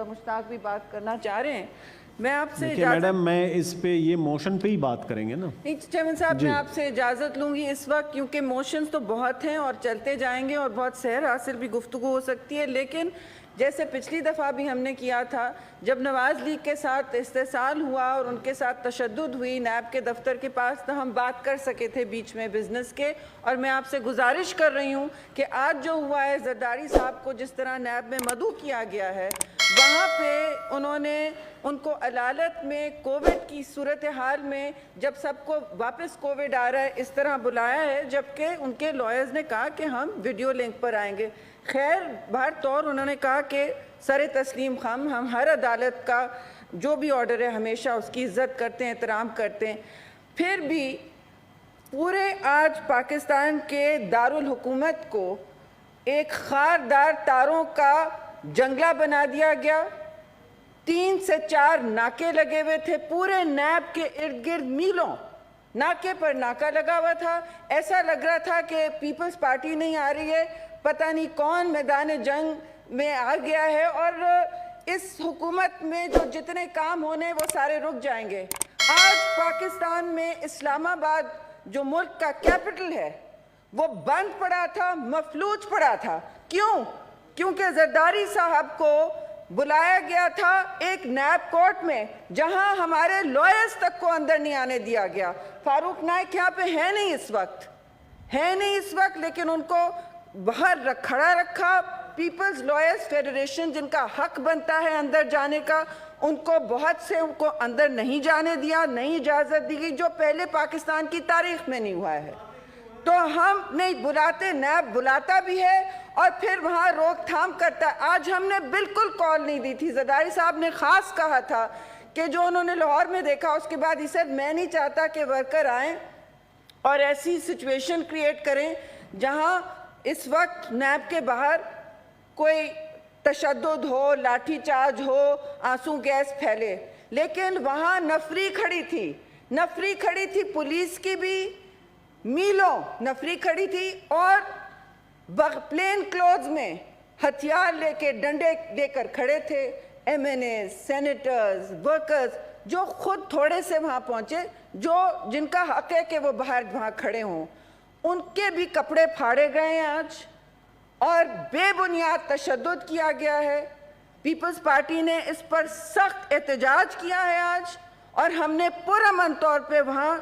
مشتاق بھی بات کرنا چاہ رہے ہیں. میں آپ سے میڈم میں اس پہ یہ موشن پہ ہی بات کریں گے نا. چیئرمین صاحب میں آپ سے اجازت لوں گی اس وقت, کیونکہ موشنز تو بہت ہیں اور چلتے جائیں گے اور بہت سیر حاصل بھی گفتگو ہو سکتی ہے. لیکن جیسے پچھلی دفعہ بھی ہم نے کیا تھا, جب نواز لیگ کے ساتھ استحصال ہوا اور ان کے ساتھ تشدد ہوئی نیب کے دفتر کے پاس, تو ہم بات کر سکے تھے بیچ میں بزنس کے. اور میں آپ سے گزارش کر رہی ہوں کہ آج جو ہوا ہے, زرداری صاحب کو جس طرح نیب میں مدعو کیا گیا ہے, وہاں پہ انہوں نے ان کو عدالت میں کووڈ کی صورتحال میں جب سب کو واپس کووڈ آ رہا ہے اس طرح بلایا ہے, جبکہ ان کے لائرز نے کہا کہ ہم ویڈیو لنک پر آئیں گے. خیر بہر طور انہوں نے کہا کہ سر تسلیم خم, ہم ہر عدالت کا جو بھی آرڈر ہے ہمیشہ اس کی عزت کرتے ہیں, احترام کرتے ہیں. پھر بھی پورے آج پاکستان کے دارالحکومت کو ایک خاردار تاروں کا جنگلہ بنا دیا گیا. 3 سے 4 ناکے لگے ہوئے تھے پورے نیب کے ارد گرد, میلوں ناکے پر ناکہ لگا ہوا تھا. ایسا لگ رہا تھا کہ پیپلز پارٹی نہیں آ رہی ہے, پتہ نہیں کون میدان جنگ میں آ گیا ہے, اور اس حکومت میں جو جتنے کام ہونے وہ سارے رک جائیں گے. آج پاکستان میں اسلام آباد جو ملک کا کیپٹل ہے وہ بند پڑا تھا, مفلوج پڑا تھا. کیوں؟ کیونکہ زرداری صاحب کو بلایا گیا تھا ایک نیب کورٹ میں جہاں ہمارے لائرز تک کو اندر نہیں آنے دیا گیا. فاروق نائک یہاں پہ ہے نہیں اس وقت, لیکن ان کو باہر کھڑا رکھا. پیپلز لائرز فیڈریشن جن کا حق بنتا ہے اندر جانے کا, ان کو بہت سے ان کو اندر نہیں جانے دیا, نہیں اجازت دی گئی, جو پہلے پاکستان کی تاریخ میں نہیں ہوا ہے. تو ہم نہیں بلاتے, نیب بلاتا بھی ہے اور پھر وہاں روک تھام کرتا ہے. آج ہم نے بالکل کال نہیں دی تھی. زرداری صاحب نے خاص کہا تھا کہ جو انہوں نے لاہور میں دیکھا اس کے بعد ہی سر میں نہیں چاہتا کہ ورکر آئیں اور ایسی سچویشن کریٹ کریں جہاں اس وقت نیب کے باہر کوئی تشدد ہو, لاٹھی چارج ہو, آنسو گیس پھیلے. لیکن وہاں نفری کھڑی تھی پولیس کی بھی, میلوں نفری کھڑی تھی, اور پلین کلوز میں ہتھیار لے کے ڈنڈے لے کر کھڑے تھے ایم این اے, سینیٹرز, ورکرز, جو خود تھوڑے سے وہاں پہنچے, جن کا حق ہے کہ وہ باہر وہاں کھڑے ہوں. ان کے بھی کپڑے پھاڑے گئے ہیں آج, اور بے بنیاد تشدد کیا گیا ہے. پیپلز پارٹی نے اس پر سخت احتجاج کیا ہے آج, اور ہم نے پرامن طور پہ وہاں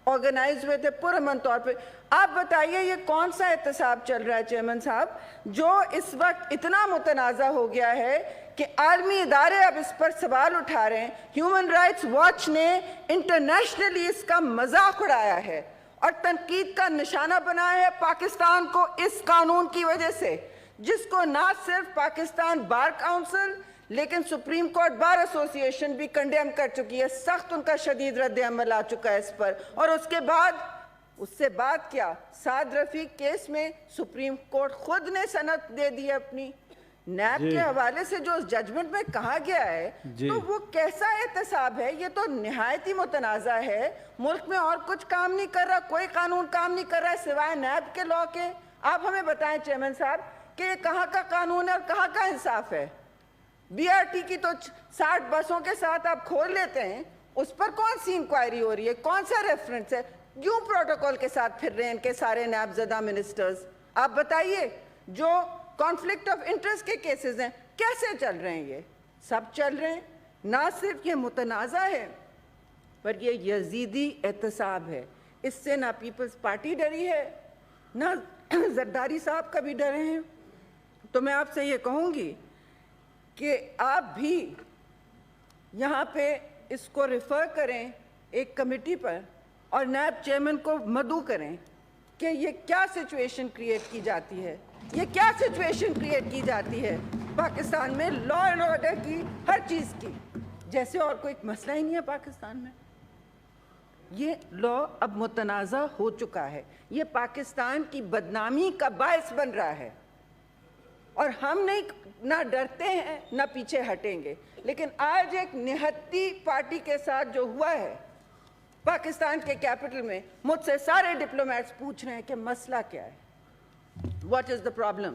آرگنائز ہوئے تھے پرامن طور پہ. آپ بتائیے یہ کون سا احتساب چل رہا ہے چیئرمین صاحب, جو اس وقت اتنا متنازع ہو گیا ہے کہ عالمی ادارے اب اس پر سوال اٹھا رہے ہیں. ہیومن رائٹس واچ نے انٹرنیشنلی اس کا مذاق اڑایا ہے اور تنقید کا نشانہ بنایا ہے پاکستان کو اس قانون کی وجہ سے, جس کو نہ صرف پاکستان بار کاؤنسل لیکن سپریم کورٹ بار ایسوسی ایشن بھی کنڈیم کر چکی ہے. سخت ان کا شدید رد عمل آ چکا ہے اس پر. اور اس سے بعد کیا, سعد رفیق کیس میں سپریم کورٹ خود نے سند دے دی اپنی. نیب کے حوالے سے جو اس ججمنٹ میں کہا گیا ہے تو وہ کیسا احتساب ہے؟ یہ تو نہایت ہی متنازع ہے. ملک میں اور کچھ کام نہیں کر رہا, کوئی قانون کام نہیں کر رہا ہے سوائے نیب کے لا کے. آپ ہمیں بتائیں چیئرمین صاحب کہ یہ کہاں کا قانون ہے اور کہاں کا انصاف ہے؟ بی آر ٹی کی تو 60 بسوں کے ساتھ آپ کھول لیتے ہیں, اس پر کون سی انکوائری ہو رہی ہے, کون سا ریفرنس ہے, کیوں پروٹوکول کے ساتھ پھر رہے ہیں ان کے سارے نیب زدہ منسٹرز؟ آپ بتائیے. جو کانفلکٹ آف انٹرسٹ کے کیسز ہیں کیسے چل رہے ہیں؟ یہ سب چل رہے ہیں. نہ صرف یہ متنازع ہے پر یہ یزیدی احتساب ہے. اس سے نہ پیپلز پارٹی ڈری ہے نہ زرداری صاحب کبھی ڈرے ہیں. تو میں آپ سے یہ کہوں گی کہ آپ بھی یہاں پہ اس کو ریفر کریں ایک کمیٹی پر اور نیب چیئرمین کو مدعو کریں کہ یہ کیا سچویشن کریٹ کی جاتی ہے, یہ کیا سچویشن کریٹ کی جاتی ہے پاکستان میں لا اینڈ آرڈر کی, ہر چیز کی, جیسے اور کوئی مسئلہ ہی نہیں ہے پاکستان میں. یہ لا اب متنازع ہو چکا ہے, یہ پاکستان کی بدنامی کا باعث بن رہا ہے, اور ہم نہ ڈرتے ہیں نہ پیچھے ہٹیں گے. لیکن آج ایک نہتی پارٹی کے ساتھ جو ہوا ہے پاکستان کے کیپٹل میں, مجھ سے سارے ڈپلومیٹس پوچھ رہے ہیں کہ مسئلہ کیا ہے, واٹ از دا پرابلم.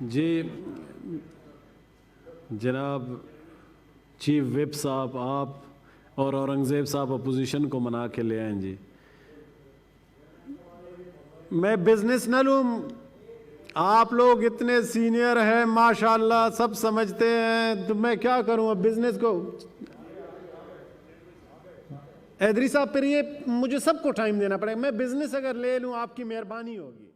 جی جناب چیف وپ صاحب آپ اور اورنگزیب صاحب اپوزیشن کو منا کے لے آئیں جی. میں بزنس نہ لوں, آپ لوگ اتنے سینئر ہیں ماشاءاللہ, سب سمجھتے ہیں, تو میں کیا کروں اب بزنس کو. حیدری صاحب پھر یہ مجھے سب کو ٹائم دینا پڑے گا, میں بزنس اگر لے لوں آپ کی مہربانی ہوگی.